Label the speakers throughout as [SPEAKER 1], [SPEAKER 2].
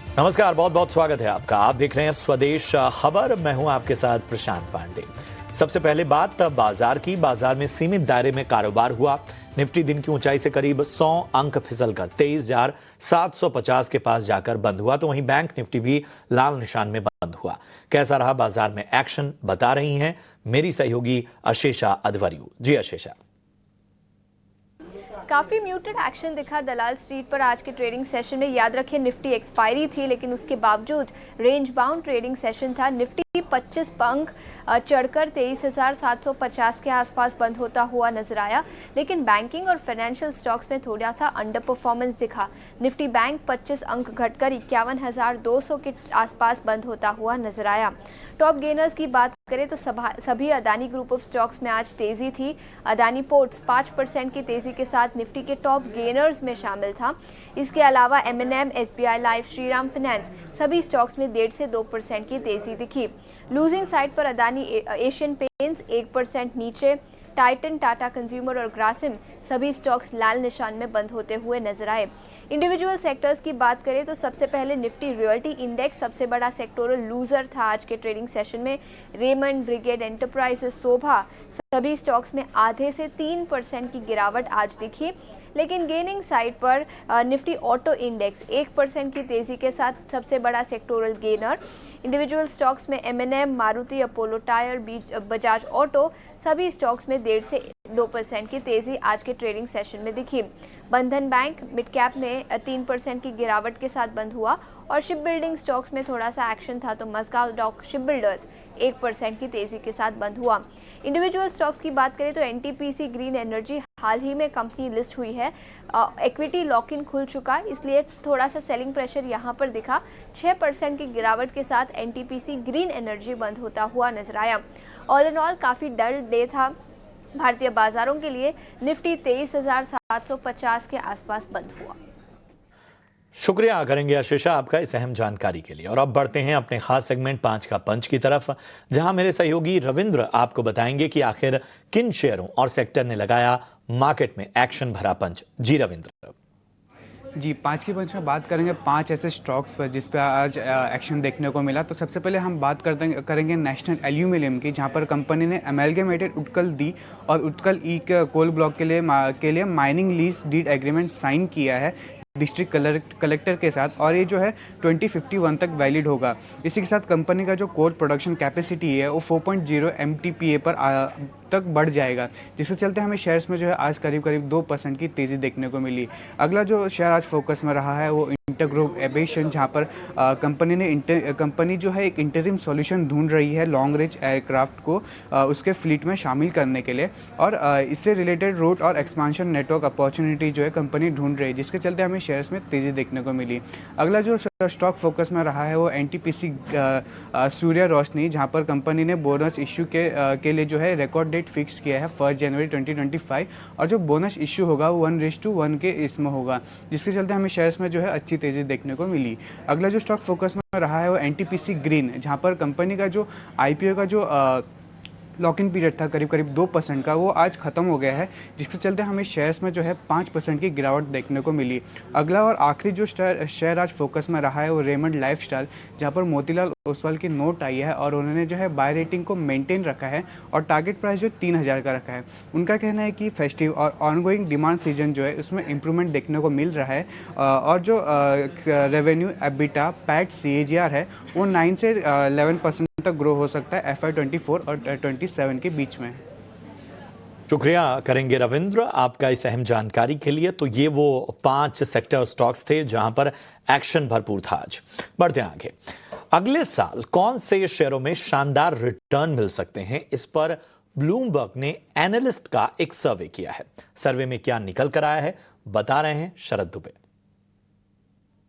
[SPEAKER 1] नमस्कार, बहुत बहुत स्वागत है आपका। आप देख रहे हैं स्वदेश खबर। मैं हूं आपके साथ प्रशांत पांडे। सबसे पहले बात बाजार की। बाजार में सीमित दायरे में कारोबार हुआ। निफ्टी दिन की ऊंचाई से करीब 100 अंक फिसलकर 23,750 के पास जाकर बंद हुआ। तो वहीं बैंक निफ्टी भी लाल निशान में बंद हुआ। कैसा रहा बाजार में एक्शन, बता रही हैं मेरी सहयोगी अशेषा अदवरियू। जी अशेषा।
[SPEAKER 2] काफ़ी म्यूटेड एक्शन दिखा दलाल स्ट्रीट पर आज के ट्रेडिंग सेशन में। याद रखें निफ्टी एक्सपायरी थी, लेकिन उसके बावजूद रेंज बाउंड ट्रेडिंग सेशन था। निफ्टी 25 अंक चढ़कर 23,750 के आसपास बंद होता हुआ नजर आया, लेकिन बैंकिंग और फाइनेंशियल स्टॉक्स में थोड़ा सा अंडर परफॉर्मेंस दिखा। निफ्टी बैंक 25 अंक घटकर 51,200 के आसपास बंद होता हुआ नजर आया। टॉप गेनर्स की बात करें तो सभी अदानी ग्रुप ऑफ स्टॉक्स में आज तेजी थी। अदानी पोर्ट्स 5% की तेजी के साथ निफ्टी के टॉप गेनर्स में शामिल था। इसके अलावा M&M, SBI life, Shriram finance सभी स्टॉक्स में 1.5 से 2% की तेजी दिखी। लूजिंग साइड पर अदानी एशियन पेंट्स 1% नीचे। टाइटन, टाटा कंज्यूमर और ग्रासिम सभी स्टॉक्स लाल निशान में बंद होते हुए नजर आए। इंडिविजुअल सेक्टर्स की बात करें तो सबसे पहले निफ्टी रियल्टी इंडेक्स सबसे बड़ा सेक्टोरल लूजर था आज के ट्रेडिंग सेशन में। रेमंड, ब्रिगेड एंटरप्राइजेस, शोभा सभी स्टॉक्स में आधे से 3% की गिरावट आज दिखी। लेकिन गेनिंग साइड पर निफ्टी ऑटो इंडेक्स 1% की तेजी के साथ सबसे बड़ा सेक्टोरल गेनर। इंडिविजुअल स्टॉक्स में M&M, Maruti, Apollo tyre, Bajaj auto सभी स्टॉक्स में 1.5 से 2% की तेजी आज के ट्रेडिंग सेशन में दिखी। बंधन बैंक मिड कैप में 3% की गिरावट के साथ बंद हुआ और शिप बिल्डिंग स्टॉक्स में थोड़ा सा एक्शन था, तो मजगांव डॉक शिप बिल्डर्स 1% की तेजी के साथ बंद हुआ। इंडिविजुअल स्टॉक्स की बात करें तो NTPC ग्रीन एनर्जी हाल ही में कंपनी लिस्ट हुई है। इक्विटी लॉक इन खुल चुका है, इसलिए थोड़ा सा सेलिंग प्रेशर यहाँ पर दिखा। 6% की गिरावट के साथ NTPC ग्रीन एनर्जी बंद होता हुआ नजर आया। ऑल इन ऑल काफ़ी डल डे था भारतीय बाजारों के लिए। निफ्टी 23,750 के आसपास बंद हुआ।
[SPEAKER 1] शुक्रिया करेंगे आशीषा आपका इस अहम जानकारी के लिए। और अब बढ़ते हैं अपने खास सेगमेंट 5 का पंच की तरफ, जहां मेरे सहयोगी रविंद्र आपको बताएंगे कि आखिर किन शेयरों और सेक्टर ने लगाया मार्केट में एक्शन भरा पंच। जी रविंद्र।
[SPEAKER 3] जी, 5 की पंच में बात करेंगे 5 ऐसे स्टॉक्स पर जिस पे आज एक्शन देखने को मिला। तो सबसे पहले हम बात करेंगे नेशनल एल्यूमिनियम की, जहां पर कंपनी ने अमेलगमेटेड उटकल दी और उटकल ई कोल ब्लॉक के लिए mining lease deed agreement sign किया है डिस्ट्रिक्ट कलेक्टर के साथ, और ये जो है 2051 तक वैलिड होगा। इसी के साथ कंपनी का जो कोर प्रोडक्शन कैपेसिटी है वो 4.0 MTPA पर तक बढ़ जाएगा, जिसके चलते हमें शेयर्स में जो है आज करीब 2% की तेज़ी देखने को मिली। अगला जो शेयर आज फोकस में रहा है वो इंटरग्रुप एविएशन, जहां पर कंपनी जो है एक इंटरिम सॉल्यूशन ढूंढ रही है लॉन्ग रेंज एयरक्राफ्ट को उसके फ्लीट में शामिल करने के लिए, और इससे रिलेटेड रूट और एक्सपांशन नेटवर्क अपॉर्चुनिटी जो है कंपनी ढूंढ रही है, जिसके चलते हमें शेयर्स में तेज़ी देखने को मिली। अगला जो स्टॉक फोकस में रहा है वो NTPC सूर्य रोशनी, जहां पर कंपनी ने बोनस इश्यू के लिए जो है रिकॉर्ड डेट फिक्स किया है 1 जनवरी 2025, और जो बोनस इश्यू होगा वो 1:1 के इसमें होगा, जिसके चलते हमें शेयर्स में जो है अच्छी तेज़ी देखने को मिली। अगला जो स्टॉक फोकस में रहा है वो NTPC ग्रीन, जहां पर कंपनी का जो IPO का जो लॉक इन पीरियड था करीब 2% का, वो आज ख़त्म हो गया है, जिसके चलते हमें शेयर्स में जो है 5% की गिरावट देखने को मिली। अगला और आखिरी जो शेयर आज फोकस में रहा है वो रेमंड लाइफस्टाइल, जहां पर मोतीलाल ओसवाल की नोट आई है और उन्होंने जो है बाय रेटिंग को मेंटेन रखा है और टारगेट प्राइस जो 3,000 का रखा है। उनका कहना है कि फेस्टिव और ऑनगोइंग डिमांड सीजन जो है उसमें इंप्रूवमेंट देखने को मिल रहा है, और जो रेवेन्यू, एबिटा, पैट, CAGR है वो 9 से 11% तक ग्रो हो सकता है FY 24 और 27 के बीच में।
[SPEAKER 1] शुक्रिया करेंगे रविंद्र आपका इस अहम जानकारी के लिए। तो ये वो 5 सेक्टर स्टॉक्स थे जहां पर एक्शन भरपूर था आज। बढ़ते हैं आगे। अगले साल कौन से शेयरों में शानदार रिटर्न मिल सकते हैं, इस पर ब्लूमबर्ग ने एनालिस्ट का एक सर्वे किया है। सर्वे में क्या निकल कर आया है, बता रहे हैं शरद दुबे।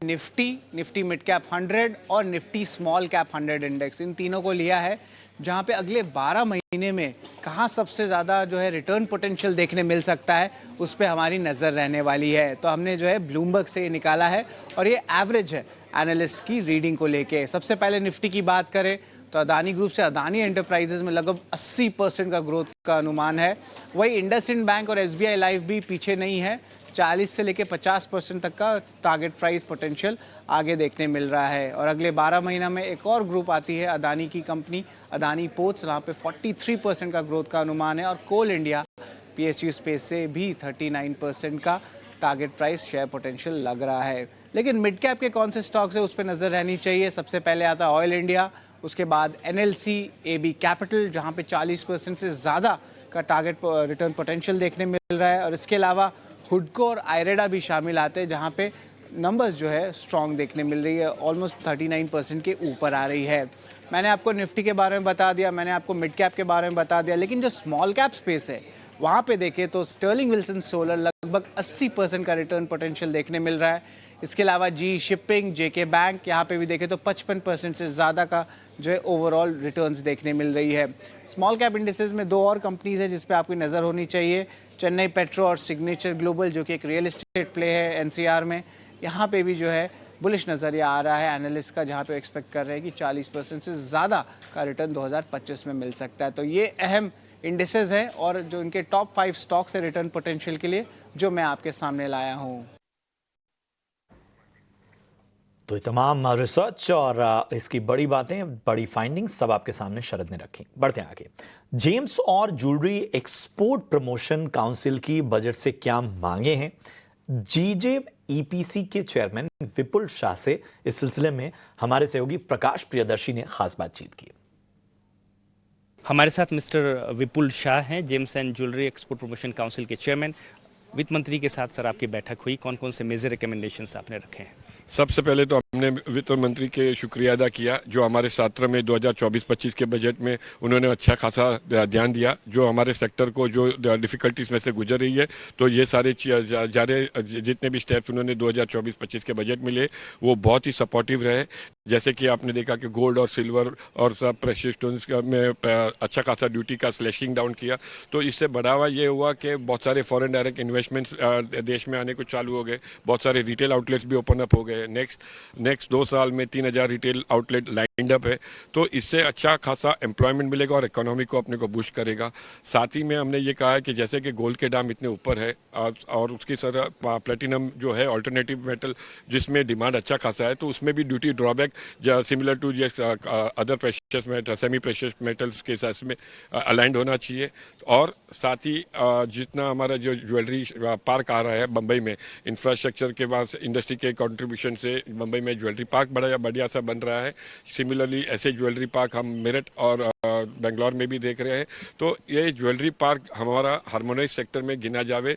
[SPEAKER 4] निफ्टी मिड कैप 100 और निफ्टी स्मॉल कैप 100 इंडेक्स, इन तीनों को लिया है, जहां पे अगले 12 महीने में कहां सबसे ज़्यादा जो है रिटर्न पोटेंशियल देखने मिल सकता है, उस पर हमारी नज़र रहने वाली है। तो हमने जो है ब्लूमबर्ग से ये निकाला है और ये एवरेज है एनालिस्ट की रीडिंग को लेके। सबसे पहले निफ्टी की बात करें तो अदानी ग्रुप से अदानी एंटरप्राइजेज में लगभग 80% का ग्रोथ का अनुमान है। वही इंडसइंड बैंक और SBI लाइफ भी पीछे नहीं है, 40 से लेकर 50% तक का टारगेट प्राइस पोटेंशियल आगे देखने मिल रहा है। और अगले 12 महीना में एक और ग्रुप आती है अदानी की कंपनी अदानी पोर्ट्स, वहाँ पे 43% का ग्रोथ का अनुमान है। और कोल इंडिया PSU स्पेस से भी 39% का टारगेट प्राइस शेयर पोटेंशियल लग रहा है। लेकिन मिड कैप के कौन से स्टॉक्स है उस पर नज़र रहनी चाहिए। सबसे पहले आता है ऑयल इंडिया, उसके बाद NLC, AB कैपिटल जहाँ पे 40% से ज़्यादा का टारगेट रिटर्न पोटेंशियल देखने मिल रहा है। और इसके अलावा हुडको और आयरेडा भी शामिल आते हैं जहाँ पे नंबर्स जो है स्ट्रॉन्ग देखने मिल रही है, ऑलमोस्ट 39% के ऊपर आ रही है। मैंने आपको निफ्टी के बारे में बता दिया, मैंने आपको मिड कैप के बारे में बता दिया, लेकिन जो स्मॉल कैप स्पेस है वहाँ पे देखें तो स्टर्लिंग विल्सन सोलर लगभग 80% का रिटर्न पोटेंशियल देखने मिल रहा है। इसके अलावा जी शिपिंग, JK बैंक, यहाँ पे भी देखें तो 55% से ज़्यादा का जो है ओवरऑल रिटर्न्स देखने मिल रही है। स्मॉल कैप इंडिसेस में दो और कंपनीज है जिस पे आपकी नज़र होनी चाहिए, चेन्नई पेट्रो और सिग्नेचर ग्लोबल जो कि एक रियल एस्टेट प्ले है NCR में। यहाँ पे भी जो है बुलिश नज़रिया आ रहा है एनालिस्ट का, जहाँ पे एक्सपेक्ट कर रहे हैं कि 40% से ज़्यादा का रिटर्न 2025 में मिल सकता है। तो ये अहम इंडिसेस हैं और जो इनके टॉप 5 स्टॉक्स है रिटर्न पोटेंशियल के लिए जो मैं आपके सामने लाया हूँ।
[SPEAKER 1] तो ये तमाम रिसर्च और इसकी बड़ी बातें, बड़ी फाइंडिंग्स सब आपके सामने शरद ने रखी। बढ़ते हैं आगे। जेम्स और ज्वेलरी एक्सपोर्ट प्रमोशन काउंसिल की बजट से क्या मांगे हैं? GJEPC के चेयरमैन विपुल शाह से इस सिलसिले में हमारे सहयोगी प्रकाश प्रियदर्शी ने खास बातचीत की।
[SPEAKER 5] हमारे साथ मिस्टर विपुल शाह हैं, James and jewellery export promotion council के चेयरमैन। वित्त मंत्री के साथ सर आपकी बैठक हुई, कौन कौन से मेजर रिकमेंडेशंस आपने रखे हैं?
[SPEAKER 6] सबसे पहले तो हमने वित्त मंत्री के शुक्रिया अदा किया जो हमारे सत्र में 2024-25 के बजट में उन्होंने अच्छा खासा ध्यान दिया जो हमारे सेक्टर को जो डिफ़िकल्टीज में से गुजर रही है। तो ये सारे जितने भी स्टेप्स उन्होंने 2024-25 के बजट में लिए वो बहुत ही सपोर्टिव रहे। जैसे कि आपने देखा कि गोल्ड और सिल्वर और सब प्रेशियस स्टोन्स में अच्छा खासा ड्यूटी का स्लैशिंग डाउन किया। तो इससे बढ़ावा ये हुआ कि बहुत सारे फॉरेन डायरेक्ट इन्वेस्टमेंट्स देश में आने को चालू हो गए, बहुत सारे रिटेल आउटलेट्स भी ओपन अप हो गए। नेक्स्ट 2 साल में 3000 रिटेल आउटलेट लाइंड अप है। तो इससे अच्छा खासा एम्प्लॉयमेंट मिलेगा और इकोनॉमी को अपने को बूस्ट करेगा। साथ ही में हमने ये कहा है कि जैसे कि गोल्ड के दाम इतने ऊपर है और उसकी तरह प्लेटिनम जो है अल्टरनेटिव मेटल जिसमें डिमांड अच्छा खासा है, तो उसमें भी duty drawback similar to other precious metal semi precious metals के साथ में अलाइंड होना चाहिए। और साथ ही जितना हमारा जो ज्वेलरी पार्क आ रहा है बम्बई में, इंफ्रास्ट्रक्चर के बाद इंडस्ट्री के कंट्रीब्यूशन से बम्बई में ज्वेलरी पार्क बढ़िया सा बन रहा है। सिमिलरली ऐसे ज्वेलरी पार्क हम मेरठ और बेंगलोर में भी देख रहे हैं। तो ये ज्वेलरी पार्क हमारा हार्मोनाइज सेक्टर में गिना जावे,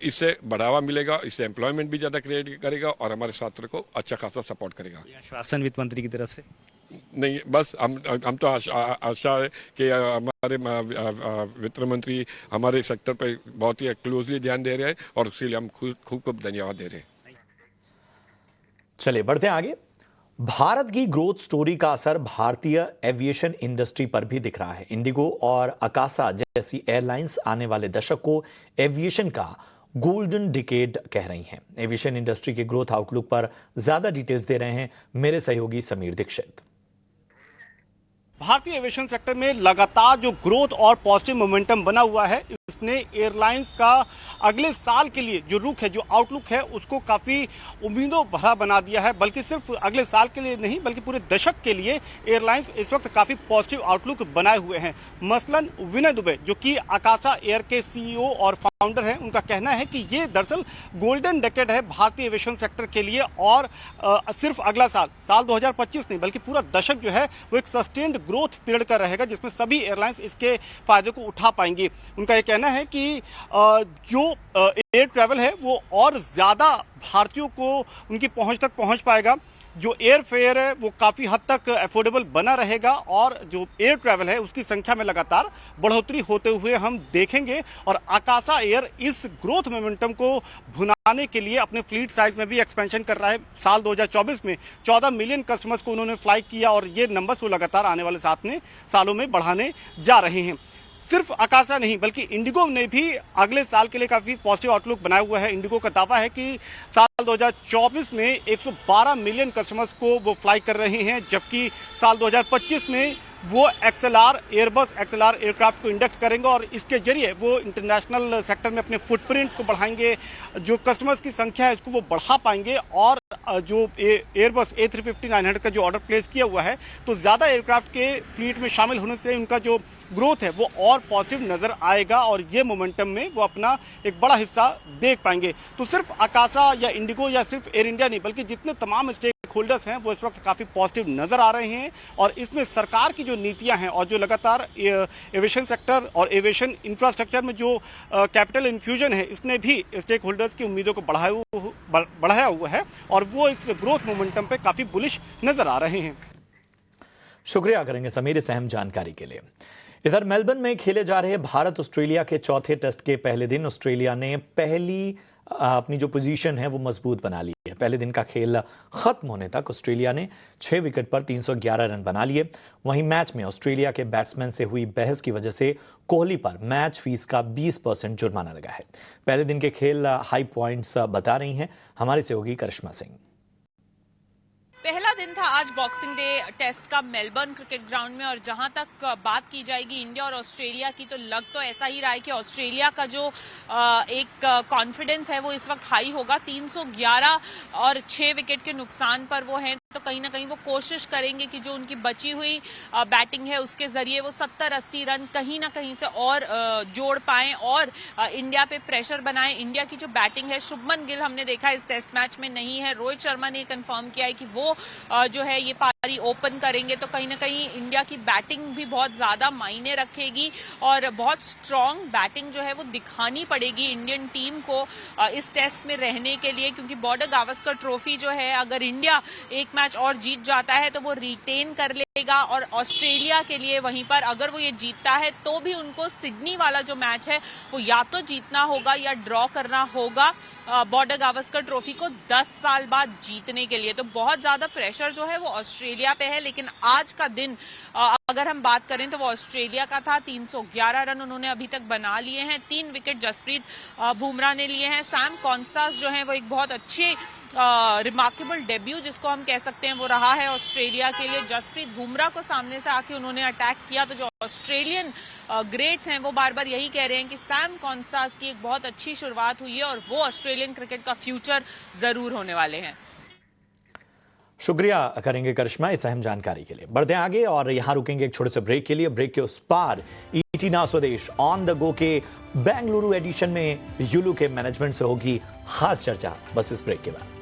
[SPEAKER 6] इससे बढ़ावा मिलेगा, इससे एम्प्लॉयमेंट भी ज़्यादा क्रिएट करेगा और हमारे छात्र को अच्छा खासा सपोर्ट करेगा।
[SPEAKER 5] आश्वासन वित्त मंत्री की तरफ से
[SPEAKER 6] नहीं, बस हम तो आशा है कि हमारे वित्त मंत्री हमारे सेक्टर पर बहुत ही क्लोजली ध्यान दे रहे हैं और उसके लिए हम खूब धन्यवाद दे रहे हैं।
[SPEAKER 1] चलिए बढ़ते हैं आगे। भारत की ग्रोथ स्टोरी का असर भारतीय एविएशन इंडस्ट्री पर भी दिख रहा है। इंडिगो और अकासा जैसी एयरलाइंस आने वाले दशक को एविएशन का गोल्डन डिकेड कह रही हैं। एविएशन इंडस्ट्री के ग्रोथ आउटलुक पर ज्यादा डिटेल्स दे रहे हैं मेरे सहयोगी समीर दीक्षित।
[SPEAKER 7] भारतीय एविएशन सेक्टर में लगातार जो ग्रोथ और पॉजिटिव मोमेंटम बना हुआ है, इसने एयरलाइंस का अगले साल के लिए जो रुख है, जो आउटलुक है, उसको काफ़ी उम्मीदों भरा बना दिया है। बल्कि सिर्फ अगले साल के लिए नहीं बल्कि पूरे दशक के लिए एयरलाइंस इस वक्त काफ़ी पॉजिटिव आउटलुक बनाए हुए हैं। मसलन विनय दुबे जो कि आकाशा एयर के CEO और फाउंडर हैं, उनका कहना है कि ये दरअसल गोल्डन डेकेड है भारतीय एविएशन सेक्टर के लिए और सिर्फ अगला साल 2025 नहीं बल्कि पूरा दशक जो है वो एक सस्टेन्ड ग्रोथ पीरियड का रहेगा जिसमें सभी एयरलाइंस इसके फायदे को उठा पाएंगी। उनका ये कहना है कि जो एयर ट्रैवल है वो और ज़्यादा भारतीयों को उनकी पहुंच तक पहुंच पाएगा। जो एयर फेयर है वो काफ़ी हद तक अफोर्डेबल बना रहेगा और जो एयर ट्रैवल है उसकी संख्या में लगातार बढ़ोतरी होते हुए हम देखेंगे। और आकाशा एयर इस ग्रोथ मोमेंटम को भुनाने के लिए अपने फ्लीट साइज में भी एक्सपेंशन कर रहा है। साल 2024 में 14 मिलियन कस्टमर्स को उन्होंने फ्लाई किया और ये नंबर्स वो लगातार आने वाले सालों में बढ़ाने जा रहे हैं। सिर्फ आकाशा नहीं बल्कि इंडिगो ने भी अगले साल के लिए काफ़ी पॉजिटिव आउटलुक बनाया हुआ है। इंडिगो का दावा है कि साल 2024 में 112 मिलियन कस्टमर्स को वो फ्लाई कर रहे हैं, जबकि साल 2025 में वो XLR एयरबस XLR एयरक्राफ्ट को इंडक्ट करेंगे और इसके जरिए वो इंटरनेशनल सेक्टर में अपने फुटप्रिंट्स को बढ़ाएंगे, जो कस्टमर्स की संख्या है इसको वो बढ़ा पाएंगे। और जो एयरबस A350-900 का जो ऑर्डर प्लेस किया हुआ है, तो ज़्यादा एयरक्राफ्ट के फ्लीट में शामिल होने से उनका जो ग्रोथ है वो और पॉजिटिव नज़र आएगा और ये मोमेंटम में वो अपना एक बड़ा हिस्सा देख पाएंगे। तो सिर्फ आकाशा या इंडिगो या सिर्फ एयर इंडिया नहीं, बल्कि जितने तमाम स्टेक होल्डर्स हैं वो इस वक्त काफ़ी पॉजिटिव नज़र आ रहे हैं। और इसमें सरकार की जो नीतियां हैं और जो लगातार एविएशन सेक्टर और एविएशन इंफ्रास्ट्रक्चर में जो कैपिटल इन्फ्यूजन है, इसने भी स्टेक होल्डर्स की उम्मीदों को बढ़ाया हुआ है और वो इस ग्रोथ मोमेंटम पे काफ़ी बुलिश नज़र आ रहे हैं।
[SPEAKER 1] शुक्रिया करेंगे समीर इस अहम जानकारी के लिए। इधर मेलबर्न में खेले जा रहे भारत ऑस्ट्रेलिया के चौथे टेस्ट के पहले दिन ऑस्ट्रेलिया ने अपनी जो पोजीशन है वो मजबूत बना ली है। पहले दिन का खेल खत्म होने तक ऑस्ट्रेलिया ने 6 विकेट पर 311 रन बना लिए। वहीं मैच में ऑस्ट्रेलिया के बैट्समैन से हुई बहस की वजह से कोहली पर मैच फीस का 20% जुर्माना लगा है। पहले दिन के खेल हाई पॉइंट्स बता रही हैं हमारी सहयोगी करिश्मा सिंह।
[SPEAKER 8] पहला दिन था आज बॉक्सिंग डे टेस्ट का मेलबर्न क्रिकेट ग्राउंड में, और जहां तक बात की जाएगी इंडिया और ऑस्ट्रेलिया की, तो लग तो ऐसा ही रहा है कि ऑस्ट्रेलिया का जो एक कॉन्फिडेंस है वो इस वक्त हाई होगा। 311 और 6 विकेट के नुकसान पर वो हैं, तो कहीं ना कहीं वो कोशिश करेंगे कि जो उनकी बची हुई बैटिंग है उसके जरिए वो 70-80 रन कहीं ना कहीं से और जोड़ पाएं और इंडिया पे प्रेशर बनाएं। इंडिया की जो बैटिंग है, शुभमन गिल हमने देखा इस टेस्ट मैच में नहीं है, रोहित शर्मा ने कंफर्म किया है कि वो जो है ये पारी ओपन करेंगे, तो कहीं ना कहीं इंडिया की बैटिंग भी बहुत ज्यादा मायने रखेगी और बहुत स्ट्रांग बैटिंग जो है वो दिखानी पड़ेगी इंडियन टीम को इस टेस्ट में रहने के लिए, क्योंकि बॉर्डर गावस्कर ट्रॉफी जो है अगर इंडिया एक मैच और जीत जाता है तो वो रिटेन कर लेगा और ऑस्ट्रेलिया के लिए वहीं पर अगर वो ये जीतता है तो भी उनको सिडनी वाला जो मैच है वो या तो जीतना होगा या ड्रॉ करना होगा बॉर्डर गावस्कर ट्रॉफी को 10 साल बाद जीतने के लिए। तो बहुत ज्यादा प्रेशर जो है वो ऑस्ट्रेलिया पे है, लेकिन आज का दिन अगर हम बात करें तो वो ऑस्ट्रेलिया का था। 311 रन उन्होंने अभी तक बना लिए हैं, 3 विकेट जसप्रीत बुमराह ने लिए हैं। सैम कॉन्स्टास जो है वो एक बहुत अच्छे रिमार्केबल डेब्यू जिसको हम कह सकते हैं वो रहा है ऑस्ट्रेलिया के लिए। जसप्रीत बुमराह को सामने से आके उन्होंने अटैक किया, तो जो ऑस्ट्रेलियन ग्रेट्स हैं वो बार बार यही कह रहे हैं कि सैम कॉन्स्टास की एक बहुत अच्छी शुरुआत हुई है और वो ऑस्ट्रेलियन क्रिकेट का फ्यूचर जरूर होने वाले हैं।
[SPEAKER 1] शुक्रिया करेंगे करिश्मा इस अहम जानकारी के लिए। बढ़ते हैं आगे और यहां रुकेंगे एक छोटे से ब्रेक के लिए। ब्रेक के उस पार ईटी ना स्वदेश ऑन द गो के बेंगलुरु एडिशन में युलू के मैनेजमेंट से होगी खास चर्चा, बस इस ब्रेक के बाद।